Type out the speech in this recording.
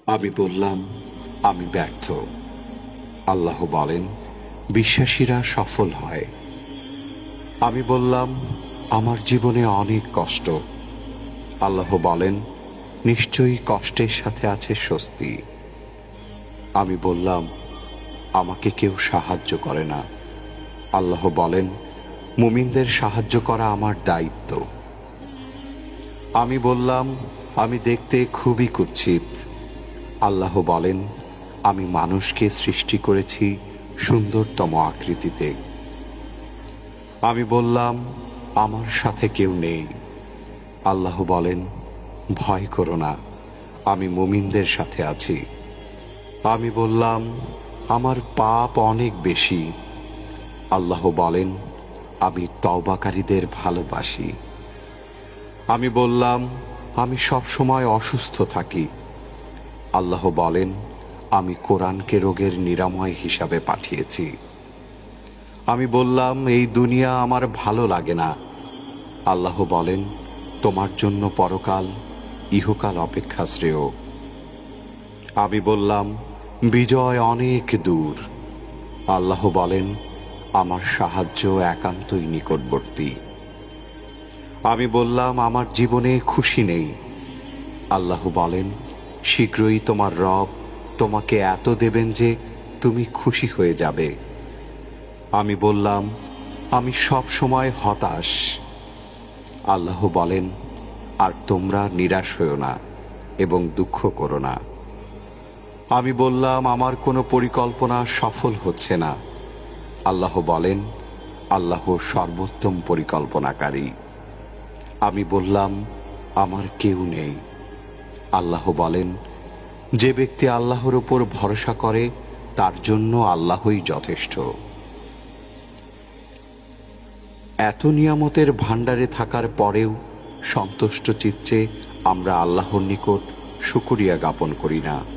আমি বললাম, আমি ব্যর্থ। আল্লাহ বলেন, বিশ্বাসীরা সফল হয়। আমি বললাম, আমার জীবনে অনেক কষ্ট। আল্লাহ বলেন, নিশ্চয়ই কষ্টের সাথে আছে স্বস্তি। আমি বললাম, আমাকে কেউ সাহায্য করে না। আল্লাহ বলেন, মুমিনদের সাহায্য করা আমার দায়িত্ব। আমি বললাম, আমি দেখতে খুবই কুৎসিত। আল্লাহ বলেন, আমি মানুষকে সৃষ্টি করেছি সুন্দরতম আকৃতিতে। আমি বললাম, আমার সাথে কেউ নেই। আল্লাহ বলেন, ভয় করো না, আমি মুমিনদের সাথে আছি। আমি বললাম, আমার পাপ অনেক বেশি। আল্লাহ বলেন, আমি তওবাকারীদের ভালোবাসি। আমি বললাম, আমি সবসময় অসুস্থ থাকি। আল্লাহ বলেন, আমি কোরআনকে রোগের নিরাময় হিসাবে পাঠিয়েছি। আমি বললাম, এই দুনিয়া আমার ভালো লাগে না। আল্লাহ বলেন, তোমার জন্য পরকাল, ইহকাল অপেক্ষা শ্রেয়। আমি বললাম, বিজয় অনেক দূর। আল্লাহ বলেন, আমার সাহায্য একান্তই নিকটবর্তী। আমি বললাম, আমার জীবনে খুশি নেই। আল্লাহ বলেন, শীঘ্রই তোমার রব তোমাকে এত দেবেন যে তুমি খুশি হয়ে যাবে। আমি বললাম, আমি সব সময় হতাশ। আল্লাহ বলেন, আর তোমরা নিরাশ হও না এবং দুঃখ করো না। আমি বললাম, আমার কোনো পরিকল্পনা সফল হচ্ছে না। আল্লাহ বলেন, আল্লাহ সর্বোত্তম পরিকল্পনাকারী। আমি বললাম, আমার কেউ নেই। আল্লাহ বলেন, যে ব্যক্তি আল্লাহর উপর ভরসা করে তার জন্য আল্লাহই যথেষ্ট। এত নিয়ামতের ভাণ্ডারে থাকার পরেও সন্তুষ্ট চিত্তে আমরা আল্লাহর নিকট শুকরিয়া জ্ঞাপন করি না।